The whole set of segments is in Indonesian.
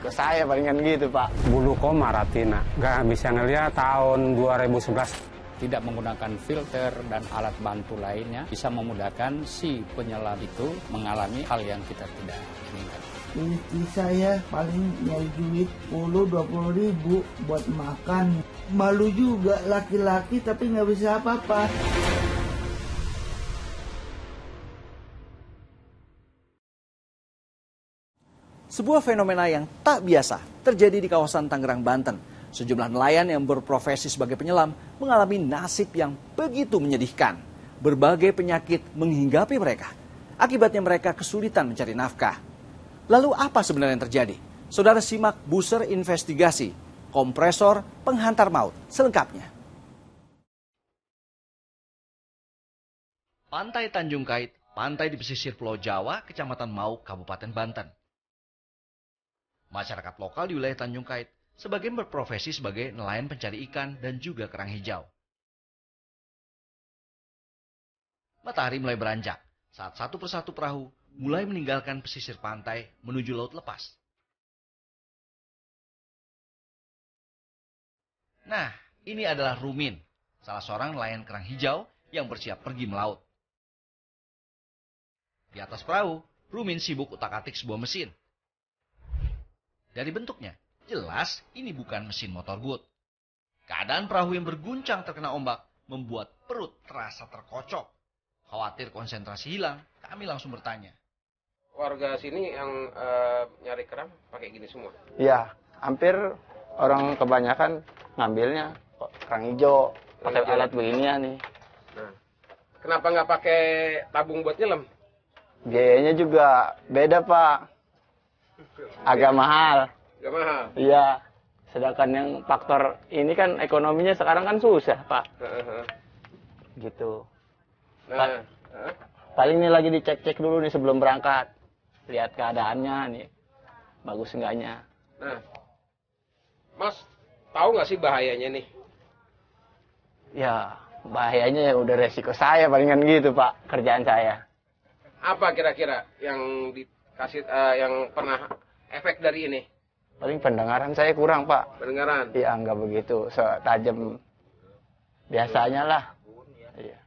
resiko saya palingan gitu, Pak. Bulu koma Ratina, nggak bisa ngeliat tahun 2011. Tidak menggunakan filter dan alat bantu lainnya bisa memudahkan si penyelam itu mengalami hal yang kita tidak inginkan. Istri saya paling nyari duit 10-20 ribu buat makan. Malu juga laki-laki tapi nggak bisa apa-apa. Sebuah fenomena yang tak biasa terjadi di kawasan Tangerang, Banten. Sejumlah nelayan yang berprofesi sebagai penyelam mengalami nasib yang begitu menyedihkan. Berbagai penyakit menghinggapi mereka. Akibatnya mereka kesulitan mencari nafkah. Lalu apa sebenarnya yang terjadi? Saudara simak Buser Investigasi, Kompresor Penghantar Maut selengkapnya. Pantai Tanjung Kait, pantai di pesisir Pulau Jawa, Kecamatan Mauk, Kabupaten Banten. Masyarakat lokal di wilayah Tanjung Kait sebagian berprofesi sebagai nelayan pencari ikan dan juga kerang hijau. Matahari mulai beranjak saat satu persatu perahu mulai meninggalkan pesisir pantai menuju laut lepas. Nah, ini adalah Rumin, salah seorang nelayan kerang hijau yang bersiap pergi melaut. Di atas perahu, Rumin sibuk utak-atik sebuah mesin. Dari bentuknya, jelas ini bukan mesin motor boat. Keadaan perahu yang berguncang terkena ombak membuat perut terasa terkocok. Khawatir konsentrasi hilang, kami langsung bertanya. Warga sini yang nyari kerang pakai gini semua? Iya, hampir orang kebanyakan ngambilnya kerang hijau, pakai alat beginian nih. Nah, kenapa nggak pakai tabung buat nyelam? Biayanya juga beda, Pak. Agak mahal. Agak mahal? Iya. Sedangkan yang faktor ini kan ekonominya sekarang kan susah, Pak. Gitu. Nah, paling ini lagi dicek-cek dulu nih sebelum berangkat. Lihat keadaannya nih. Bagus enggaknya. Nah, Mas, tahu nggak sih bahayanya nih? Ya, bahayanya ya udah resiko saya palingan gitu, Pak, kerjaan saya. Apa kira-kira yang dikasih yang pernah efek dari ini? Paling pendengaran saya kurang, Pak. Pendengaran? Iya, nggak begitu setajam biasanya lah. Iya.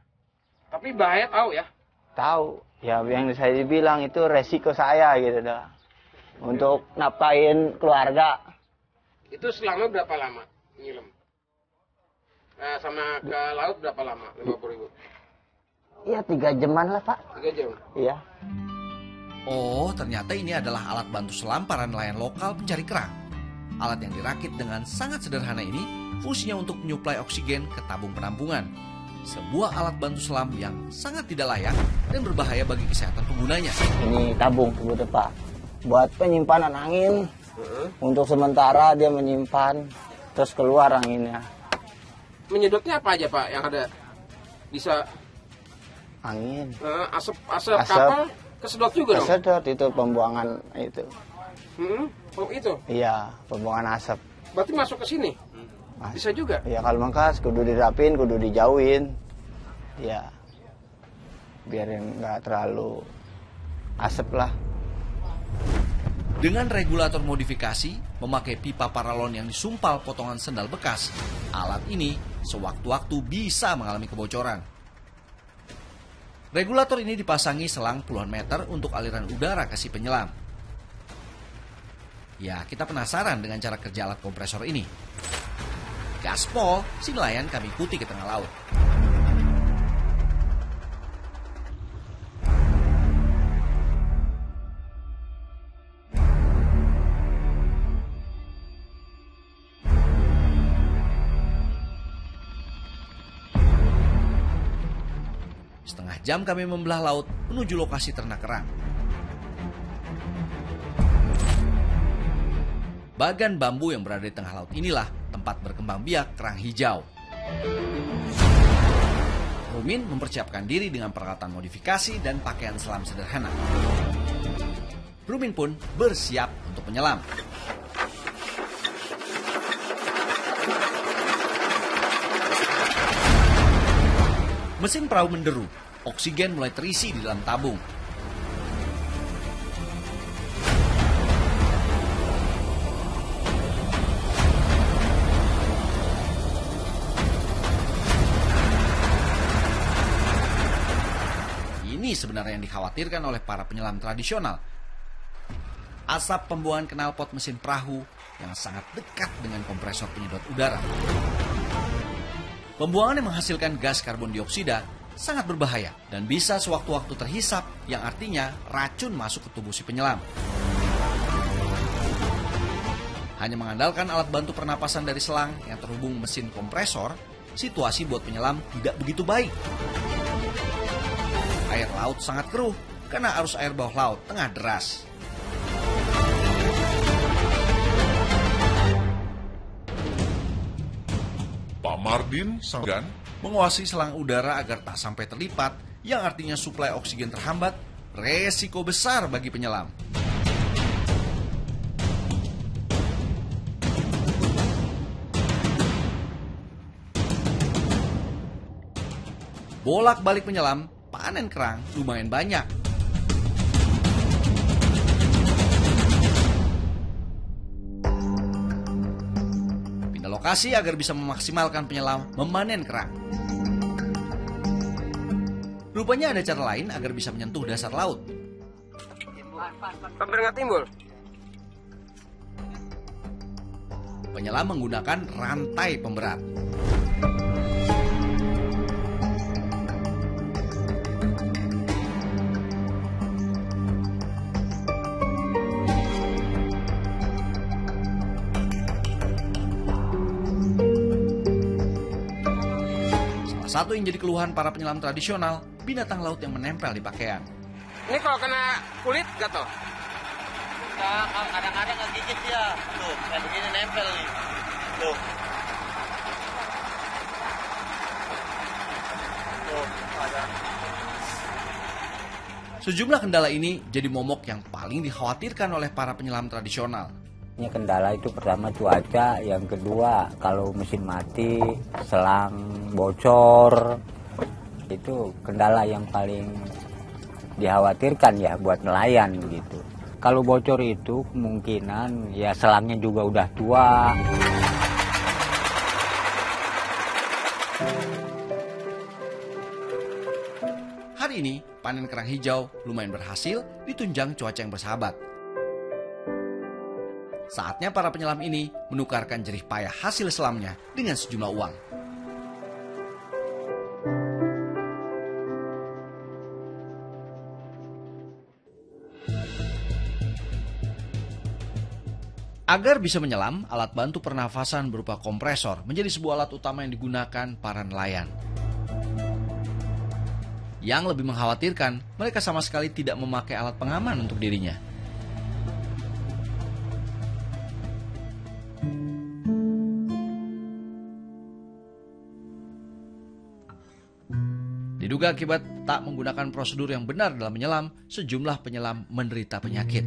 Tapi bahaya tahu ya? Tahu. Ya, yang saya bilang itu resiko saya gitu dah. Untuk nafkahin keluarga. Itu selama berapa lama nyelam? Nah, sama ke laut berapa lama? 50.000? Iya, 3 jaman lah, Pak. 3 jam? Iya. Oh, ternyata ini adalah alat bantu selam para nelayan lokal pencari kerang. Alat yang dirakit dengan sangat sederhana ini fungsinya untuk menyuplai oksigen ke tabung penampungan. Sebuah alat bantu selam yang sangat tidak layak dan berbahaya bagi kesehatan penggunanya. Ini tabung sebutnya, Pak. Buat penyimpanan angin. Untuk sementara dia menyimpan, terus keluar anginnya. Menyedotnya apa aja, Pak, yang ada? Bisa Angin. Asap kapal kesedot juga dong? Kesedot itu pembuangan itu. Oh, itu? Iya, pembuangan asap. Berarti masuk ke sini? Bisa juga? Iya, kalau mangkas kudu dirapin, kudu dijauhin. Iya. Biar nggak terlalu asap lah. Dengan regulator modifikasi, memakai pipa paralon yang disumpal potongan sendal bekas, alat ini sewaktu-waktu bisa mengalami kebocoran. Regulator ini dipasangi selang puluhan meter untuk aliran udara ke si penyelam. Ya, kita penasaran dengan cara kerja alat kompresor ini. Gaspol, si nelayan kami ikuti ke tengah laut. Setengah jam kami membelah laut menuju lokasi ternak kerang. Bagan bambu yang berada di tengah laut inilah tempat berkembang biak kerang hijau. Rumin mempersiapkan diri dengan peralatan modifikasi dan pakaian selam sederhana. Rumin pun bersiap untuk menyelam. Mesin perahu menderu, oksigen mulai terisi di dalam tabung. ini sebenarnya yang dikhawatirkan oleh para penyelam tradisional. Asap pembuangan knalpot mesin perahu yang sangat dekat dengan kompresor penyedot udara. Pembuangan yang menghasilkan gas karbon dioksida sangat berbahaya dan bisa sewaktu-waktu terhisap, yang artinya racun masuk ke tubuh si penyelam. Hanya mengandalkan alat bantu pernapasan dari selang yang terhubung mesin kompresor, situasi buat penyelam tidak begitu baik. Air laut sangat keruh karena arus air bawah laut tengah deras. Pak Mardin Sanggan Menguasai selang udara agar tak sampai terlipat, yang artinya suplai oksigen terhambat, resiko besar bagi penyelam. Bolak-balik penyelam, panen kerang lumayan banyak. Pindah lokasi agar bisa memaksimalkan penyelam memanen kerang. Rupanya ada cara lain agar bisa menyentuh dasar laut. Hampir nggak timbul. Penyelam menggunakan rantai pemberat. Salah satu yang jadi keluhan para penyelam tradisional, binatang laut yang menempel di pakaian. Ini kalau kena kulit gatal? Kadang-kadang ngegigit ya. Tuh, kayak begini nempel nih. Tuh. Tuh, ada. Sejumlah kendala ini jadi momok yang paling dikhawatirkan oleh para penyelam tradisional. Ini kendala itu pertama cuaca, yang kedua kalau mesin mati, selang bocor, itu kendala yang paling dikhawatirkan ya buat nelayan gitu. Kalau bocor itu kemungkinan ya selangnya juga udah tua. Hari ini panen kerang hijau lumayan berhasil ditunjang cuaca yang bersahabat. Saatnya para penyelam ini menukarkan jerih payah hasil selamnya dengan sejumlah uang. Agar bisa menyelam, alat bantu pernafasan berupa kompresor menjadi sebuah alat utama yang digunakan para nelayan. Yang lebih mengkhawatirkan, mereka sama sekali tidak memakai alat pengaman untuk dirinya. Diduga akibat tak menggunakan prosedur yang benar dalam menyelam, sejumlah penyelam menderita penyakit.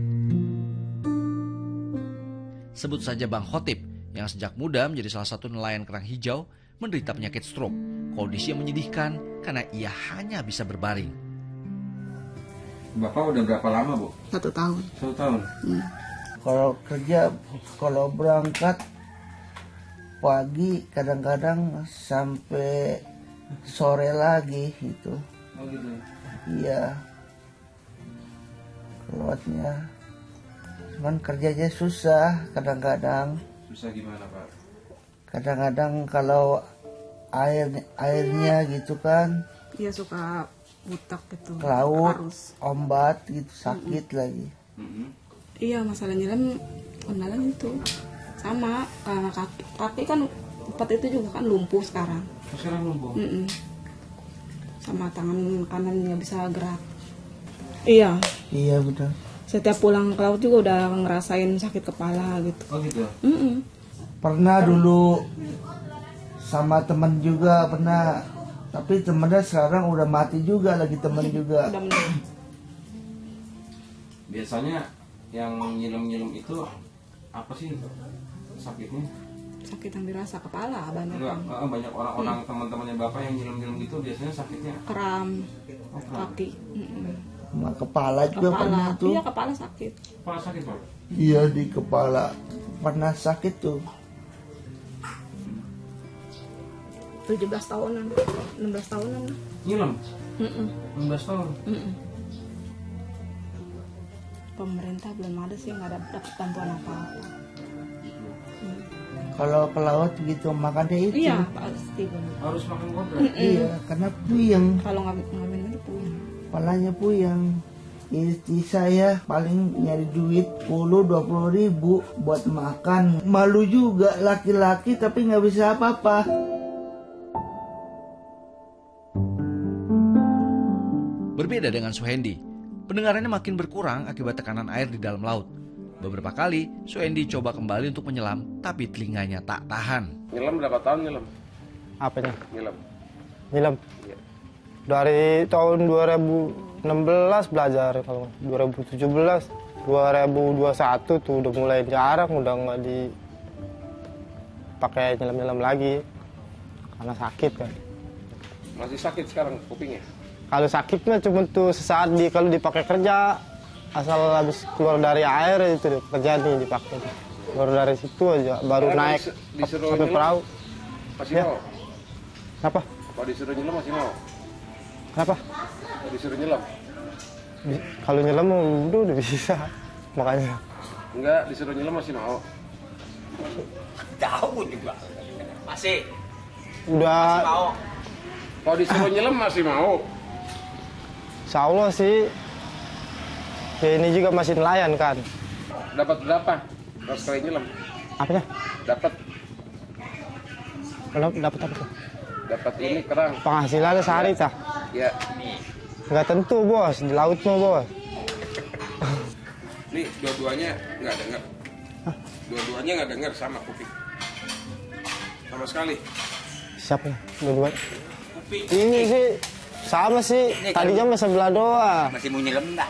Sebut saja Bang Khotib, yang sejak muda menjadi salah satu nelayan kerang hijau, menderita penyakit stroke. Kondisi yang menyedihkan karena ia hanya bisa berbaring. Bapak udah berapa lama, Bu? 1 tahun. 1 tahun. Kalau kerja, kalau berangkat pagi kadang-kadang sampai sore lagi gitu. Oh gitu. Iya. Keluarnya. Cuman kerjanya susah kadang-kadang. Susah gimana, Pak? Kadang-kadang kalau airnya gitu kan. Iya suka butak gitu. Ke laut, Arus. ombat gitu, sakit lagi. Iya masalah nyelam kendala itu sama kaki kan empat itu juga kan lumpuh sekarang. Sekarang lumpuh. Sama tangan kanan nggak bisa gerak. Iya. Iya betul. Setiap pulang ke laut juga udah ngerasain sakit kepala gitu. Oh gitu. Pernah dulu sama temen juga pernah, tapi temennya sekarang udah mati juga lagi temen juga. Udah meninggal. Biasanya yang nyilam-nyilam itu apa sih sakitnya? Sakit yang dirasa kepala banyak. Enggak, banyak orang-orang teman-temannya Bapak yang nyilam-nyilam gitu biasanya sakitnya Kram, kram. kaki. Sama kepala juga pernah Kepala, tuh. iya kepala sakit. Kepala sakit, Pak? Iya di kepala pernah sakit tuh. 17 tahunan, 16 tahunan lah. Nyilam? 16 tahun? Pemerintah belum ada sih, nggak dapat bantuan apa-apa. Kalau ke laut gitu makannya itu. Iya, pasti benar. Harus makan kodrat? Iya, karena puyeng. Kalau nggak minum itu puyeng. Kepalanya puyeng. Istri saya paling nyari duit 10-20 ribu buat makan. Malu juga laki-laki tapi nggak bisa apa-apa. Berbeda dengan Suhendi, pendengarannya makin berkurang akibat tekanan air di dalam laut. Beberapa kali, Suhendi coba kembali untuk menyelam, tapi telinganya tak tahan. Nyelam berapa tahun nyelam? Apanya? Nyelam. Nyelam. Dari tahun 2016 belajar, kalau 2017, 2021 tuh udah mulai jarang, udah nggak dipakai nyelam-nyelam lagi karena sakit kan. Masih sakit sekarang kupingnya? Kalau sakitnya cuma tuh sesaat kalau dipakai kerja, asal habis keluar dari air itu kerja nih dipakai. Baru dari situ aja, baru karena naik disuruh sampai nyelam, perahu. masih Ya. mau? Kenapa? Kalau disuruh nyelam masih mau? Kenapa? Kalau disuruh nyelam? Kalau nyelam udah bisa, makanya. Enggak, disuruh nyelam masih mau? Tahu juga. Masih. Udah. Masih mau. Kalau disuruh nyelam masih mau? Insya Allah sih. Ya ini juga masih nelayan kan. Dapat berapa kalau sekali nyelam? Apanya? Dapat Dapat apa tuh? dapat ini kerang. Penghasilannya sehari tah? Ya. Nggak tentu bos, di laut mah bos. Nih dua-duanya nggak dengar. Dua-duanya nggak dengar sama kuping. Sama sekali. Siapa? Dua-dua. Ini sih sama sih. Tadinya mah sebelah doang. Masih mau nyelam enggak?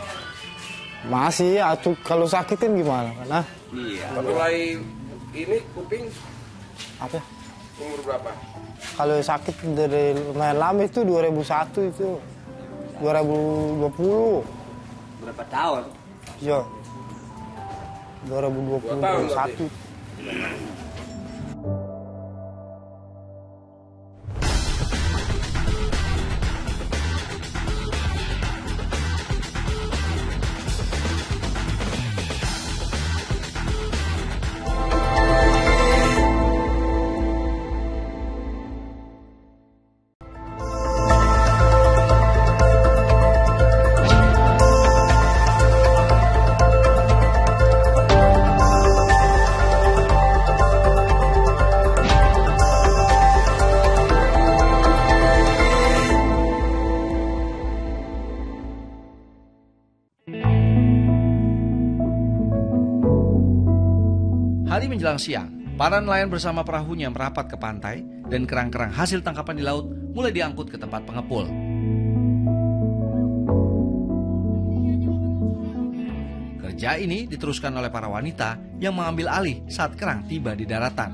Masih ya, tuh kalau sakitin gimana kan? Iya. Mulai ini kuping Apa? umur berapa? Kalau sakit dari lumayan lama itu 2001 itu. 2020. Berapa tahun? Iya. 2 tahun 2021. Hari menjelang siang, para nelayan bersama perahunya merapat ke pantai dan kerang-kerang hasil tangkapan di laut mulai diangkut ke tempat pengepul. Kerja ini diteruskan oleh para wanita yang mengambil alih saat kerang tiba di daratan.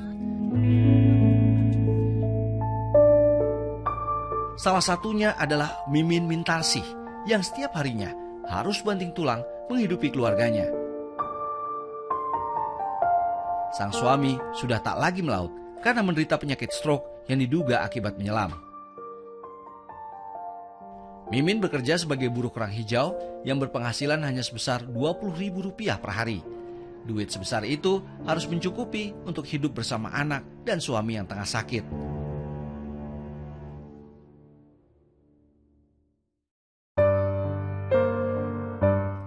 Salah satunya adalah Mimin Mintarsih yang setiap harinya harus banting tulang menghidupi keluarganya. Sang suami sudah tak lagi melaut karena menderita penyakit stroke yang diduga akibat menyelam. Mimin bekerja sebagai buruh kerang hijau yang berpenghasilan hanya sebesar Rp20.000 per hari. Duit sebesar itu harus mencukupi untuk hidup bersama anak dan suami yang tengah sakit.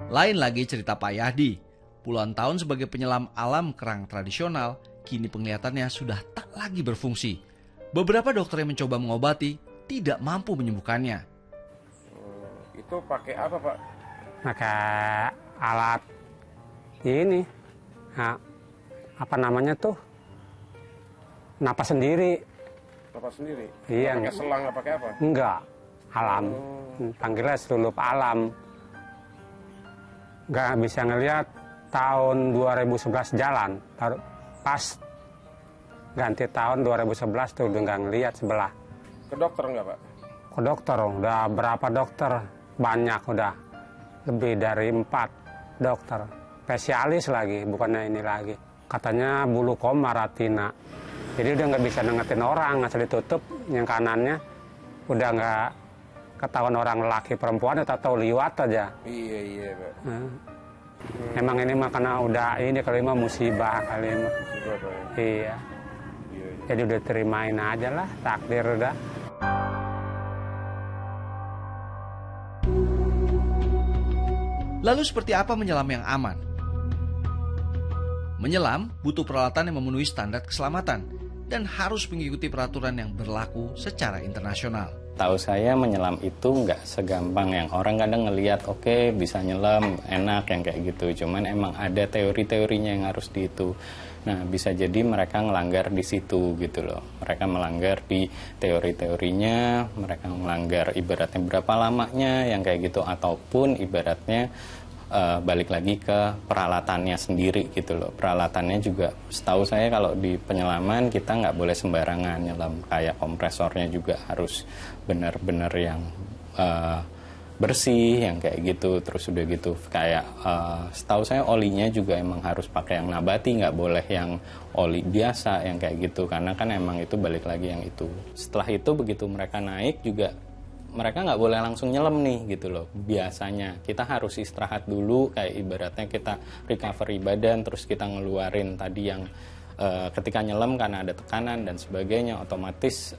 Lain lagi cerita Pak Yahdi. Puluhan tahun sebagai penyelam alam kerang tradisional, kini penglihatannya sudah tak lagi berfungsi. Beberapa dokter yang mencoba mengobati tidak mampu menyembuhkannya. Itu pakai apa Pak? Pakai alat ini, nah, apa namanya tuh, napas sendiri. Napas sendiri? Iya. Pakai selang nggak pakai apa? Enggak, alam. Panggilnya seluruh alam. Nggak bisa ngelihat. Tahun 2011 jalan, pas ganti tahun 2011 tuh udah nggak ngeliat sebelah. Ke dokter nggak Pak? Ke dokter, udah berapa dokter, banyak udah, lebih dari 4 dokter, spesialis lagi, bukannya ini lagi. Katanya bulu koma retina. Jadi udah nggak bisa nengetin orang, asal ditutup yang kanannya udah nggak ketahuan orang laki perempuan, atau liwat aja. Iya Pak. Emang ini mah karena udah ini kali mah musibah kali mah. Musibah Pak. Iya. Jadi udah terimain aja lah, takdir udah. Lalu seperti apa menyelam yang aman? Menyelam butuh peralatan yang memenuhi standar keselamatan dan harus mengikuti peraturan yang berlaku secara internasional. Tahu saya menyelam itu nggak segampang yang orang kadang ngelihat oke, bisa nyelam enak yang kayak gitu. Cuman emang ada teori-teorinya yang harus diitu. Nah bisa jadi mereka ngelanggar di situ gitu loh. Mereka melanggar di teori-teorinya, mereka melanggar ibaratnya berapa lamanya yang kayak gitu, ataupun ibaratnya balik lagi ke peralatannya sendiri gitu loh. Peralatannya juga setahu saya kalau di penyelaman kita nggak boleh sembarangan nyelam, kayak kompresornya juga harus benar-benar yang bersih yang kayak gitu. Terus udah gitu kayak setahu saya olinya juga emang harus pakai yang nabati, nggak boleh yang oli biasa yang kayak gitu, karena kan emang itu balik lagi yang itu. Setelah itu begitu mereka naik juga mereka nggak boleh langsung nyelam nih gitu loh. Biasanya kita harus istirahat dulu, kayak ibaratnya kita recovery badan, terus kita ngeluarin tadi yang ketika nyelam karena ada tekanan dan sebagainya, otomatis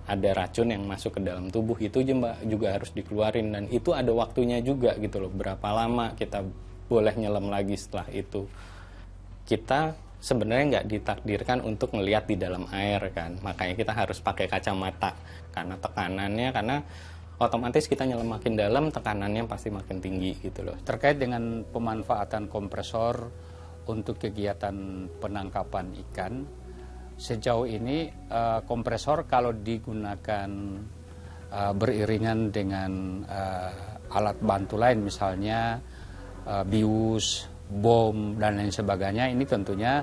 ada racun yang masuk ke dalam tubuh, itu juga harus dikeluarin, dan itu ada waktunya juga gitu loh. Berapa lama kita boleh nyelam lagi setelah itu. Kita sebenarnya nggak ditakdirkan untuk ngelihat di dalam air kan, makanya kita harus pakai kacamata karena tekanannya, karena otomatis kita nyelam makin dalam tekanannya pasti makin tinggi gitu loh. Terkait dengan pemanfaatan kompresor untuk kegiatan penangkapan ikan, sejauh ini kompresor kalau digunakan beriringan dengan alat bantu lain, misalnya bius, bom dan lain sebagainya, ini tentunya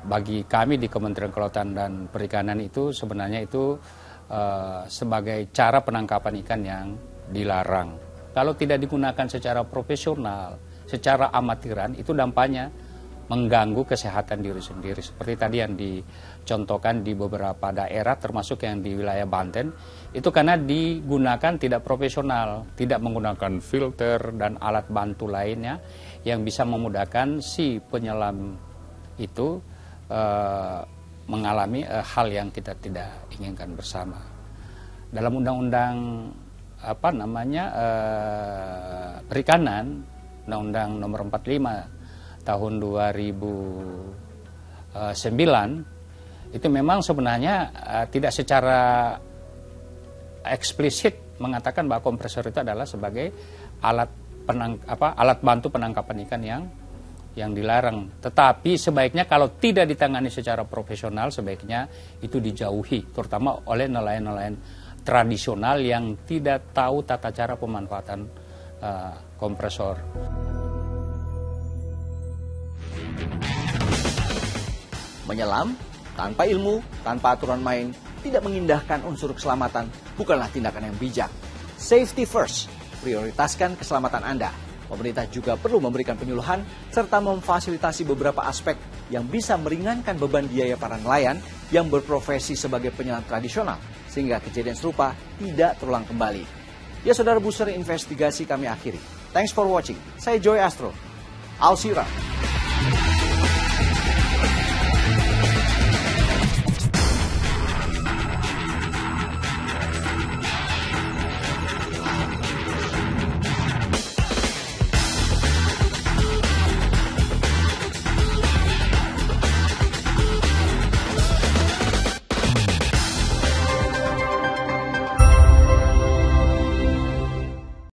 bagi kami di Kementerian Kelautan dan Perikanan itu sebenarnya itu sebagai cara penangkapan ikan yang dilarang. Kalau tidak digunakan secara profesional, secara amatiran, itu dampaknya mengganggu kesehatan diri sendiri. Seperti tadi yang dicontohkan di beberapa daerah, termasuk yang di wilayah Banten, itu karena digunakan tidak profesional, tidak menggunakan filter dan alat bantu lainnya yang bisa memudahkan si penyelam itu mengalami hal yang kita tidak inginkan bersama. Dalam undang-undang perikanan, Undang-Undang Nomor 45 tahun 2009, itu memang sebenarnya tidak secara eksplisit mengatakan bahwa kompresor itu adalah sebagai alat bantu penangkapan ikan yang dilarang. Tetapi sebaiknya kalau tidak ditangani secara profesional, sebaiknya itu dijauhi, terutama oleh nelayan-nelayan tradisional yang tidak tahu tata cara pemanfaatan kompresor. Menyelam tanpa ilmu, tanpa aturan main, tidak mengindahkan unsur keselamatan, bukanlah tindakan yang bijak. Safety first, prioritaskan keselamatan Anda. Pemerintah juga perlu memberikan penyuluhan serta memfasilitasi beberapa aspek yang bisa meringankan beban biaya para nelayan yang berprofesi sebagai penyelam tradisional, sehingga kejadian serupa tidak terulang kembali. Ya saudara booster, investigasi kami akhiri. Thanks for watching. Saya Joy Astro. I'll see you around.